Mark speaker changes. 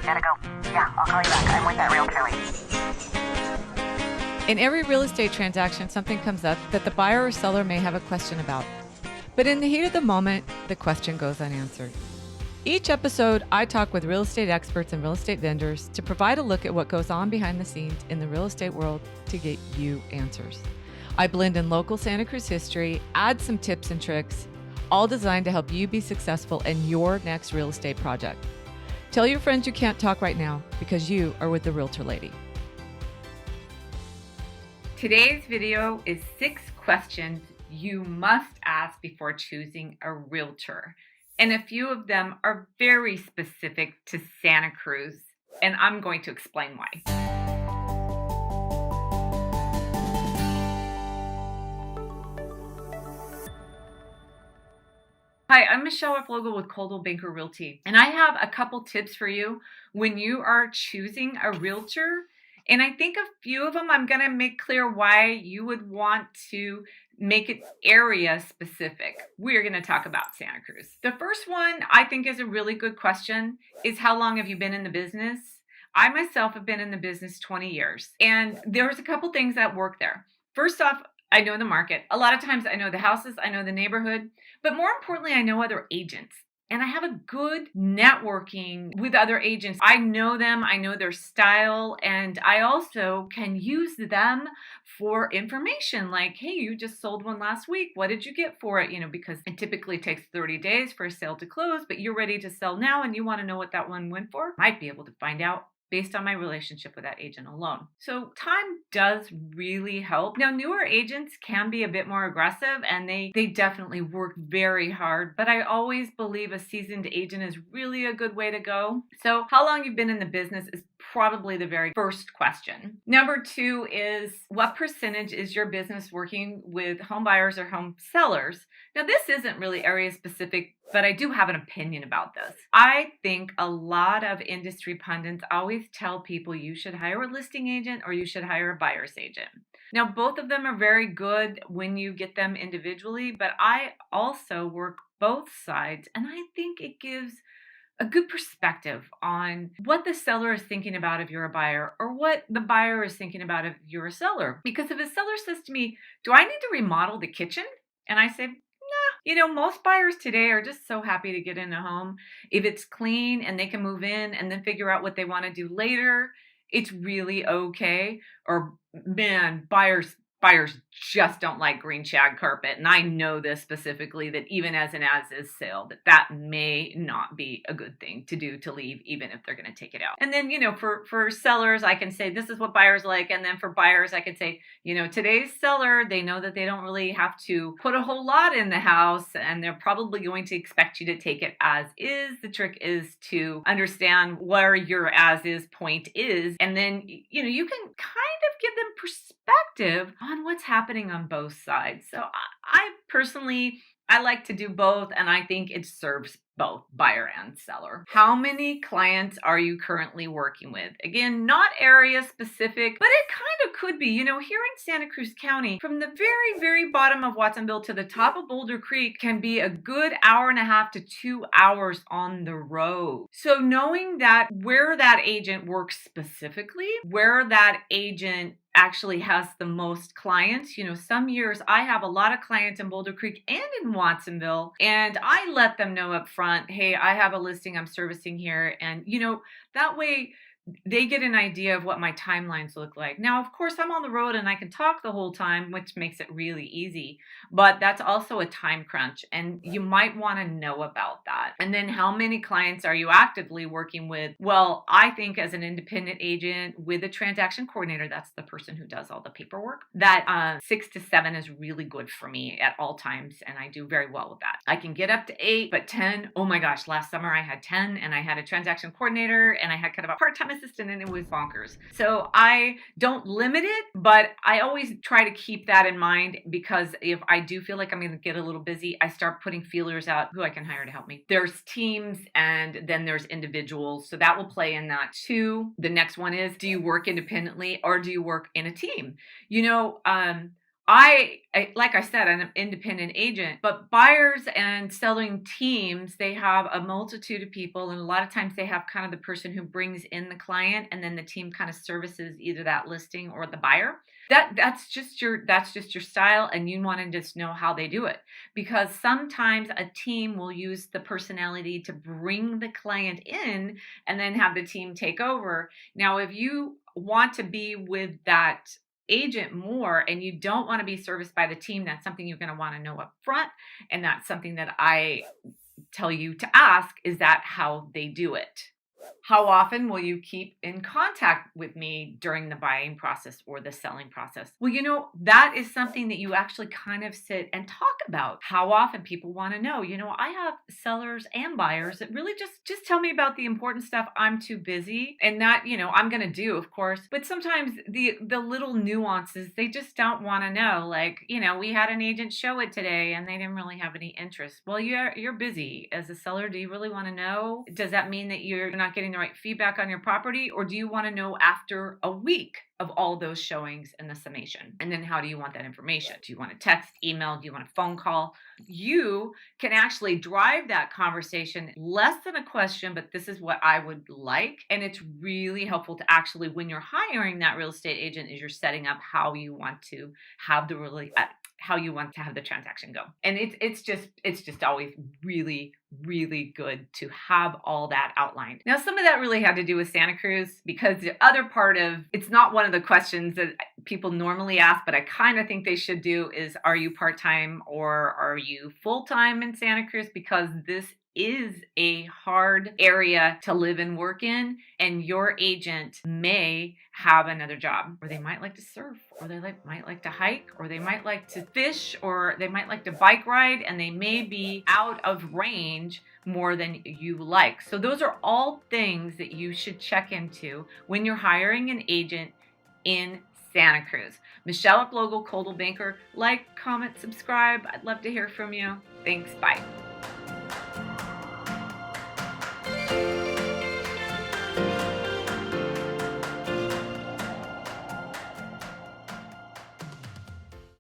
Speaker 1: Gotta go. Yeah, I'll call you back. I'm with that Realtor lady.
Speaker 2: In every real estate transaction, something comes up that the buyer or seller may have a question about. But in the heat of the moment, the question goes unanswered. Each episode, I talk with real estate experts and real estate vendors to provide a look at what goes on behind the scenes in the real estate world to get you answers. I blend in local Santa Cruz history, add some tips and tricks, all designed to help you be successful in your next real estate project. Tell your friends you can't talk right now because you are with the Realtor Lady. Today's video is 6 questions you must ask before choosing a realtor. And a few of them are very specific to Santa Cruz, and I'm going to explain why. Hi, I'm Michelle Flogel with Coldwell Banker Realty, and I have a couple tips for you when you are choosing a realtor. And I think a few of them I'm going to make clear why you would want to make it area specific. We're going to talk about Santa Cruz. The first one I think is a really good question is how long have you been in the business? I myself have been in the business 20 years, and there's a couple things that work there. First off, I know the market. A lot of times I know the houses, I know the neighborhood, but more importantly, I know other agents. And I have a good networking with other agents. I know them, I know their style, and I also can use them for information like, hey, you just sold one last week. What did you get for it? Because it typically takes 30 days for a sale to close, but you're ready to sell now and you want to know what that one went for. Might be able to find out based on my relationship with that agent alone. So time does really help. Now, newer agents can be a bit more aggressive and they definitely work very hard, but I always believe a seasoned agent is really a good way to go. So how long you've been in the business is probably the very first question. Number 2 is what percentage is your business working with home buyers or home sellers? Now, this isn't really area specific, but I do have an opinion about this. I think a lot of industry pundits always tell people you should hire a listing agent or you should hire a buyer's agent. Now, both of them are very good when you get them individually, but I also work both sides, and I think it gives a good perspective on what the seller is thinking about if you're a buyer or what the buyer is thinking about if you're a seller. Because if a seller says to me, do I need to remodel the kitchen? And I say, most buyers today are just so happy to get in a home. If it's clean and they can move in and then figure out what they want to do later, it's really okay. Or man, buyers just don't like green shag carpet. And I know this specifically that even as an as-is sale, that may not be a good thing to do to leave, even if they're going to take it out. And then, for sellers, I can say, this is what buyers like. And then for buyers, I can say, today's seller, they know that they don't really have to put a whole lot in the house and they're probably going to expect you to take it as is. The trick is to understand where your as is point is. And then, you can kind of give them perspective on what's happening on both sides. So I personally, I like to do both, and I think it serves both buyer and seller. How many clients are you currently working with? Again, not area specific, but it kind of could be. Here in Santa Cruz County, from the very, very bottom of Watsonville to the top of Boulder Creek can be a good hour and a half to 2 hours on the road. So knowing that where that agent works specifically, where that agent actually has the most clients. Some years I have a lot of clients in Boulder Creek and in Watsonville, and I let them know up front, hey, I have a listing I'm servicing here. And, that way they get an idea of what my timelines look like. Now, of course, I'm on the road and I can talk the whole time, which makes it really easy, but that's also a time crunch and you might want to know about that. And then how many clients are you actively working with? Well, I think as an independent agent with a transaction coordinator, that's the person who does all the paperwork, that 6 to 7 is really good for me at all times. And I do very well with that. I can get up to 8, but 10, oh my gosh, last summer I had 10 and I had a transaction coordinator and I had kind of a part-time assistant and it was bonkers. So I don't limit it, but I always try to keep that in mind because if I do feel like I'm going to get a little busy, I start putting feelers out who I can hire to help me. There's teams and then there's individuals. So that will play in that too. The next one is, do you work independently or do you work in a team? like I said, I'm an independent agent, but buyers and selling teams, they have a multitude of people. And a lot of times they have kind of the person who brings in the client, and then the team kind of services either that listing or the buyer. That's just your style, and you want to just know how they do it, because sometimes a team will use the personality to bring the client in and then have the team take over. Now, if you want to be with that agent more and you don't want to be serviced by the team, that's something you're going to want to know up front. And that's something that I tell you to ask, is that how they do it? How often will you keep in contact with me during the buying process or the selling process? Well, that is something that you actually kind of sit and talk about. How often? People want to know. I have sellers and buyers that really just tell me about the important stuff. I'm too busy, and that, I'm going to do, of course. But sometimes the little nuances, they just don't want to know. Like, we had an agent show it today and they didn't really have any interest. Well, you're busy as a seller. Do you really want to know? Does that mean that you're not getting the right feedback on your property, or do you want to know after a week of all those showings and the summation? And then how do you want that information? Do you want a text, email? Do you want a phone call? You can actually drive that conversation less than a question, but this is what I would like. And it's really helpful to actually, when you're hiring that real estate agent, is you're setting up how you want to have how you want to have the transaction go. And it's just always really, really good to have all that outlined. Now, some of that really had to do with Santa Cruz, because the other part of it's not one of the questions that people normally ask, but I kind of think they should do, is, are you part-time or are you full-time in Santa Cruz? Because this is a hard area to live and work in, and your agent may have another job, or they might like to surf, or they might like to hike, or they might like to fish, or they might like to bike ride, and they may be out of range more than you like. So those are all things that you should check into when you're hiring an agent in Santa Cruz. Michelle at Local Coldwell Banker. Like, comment, subscribe. I'd love to hear from you. Thanks. Bye.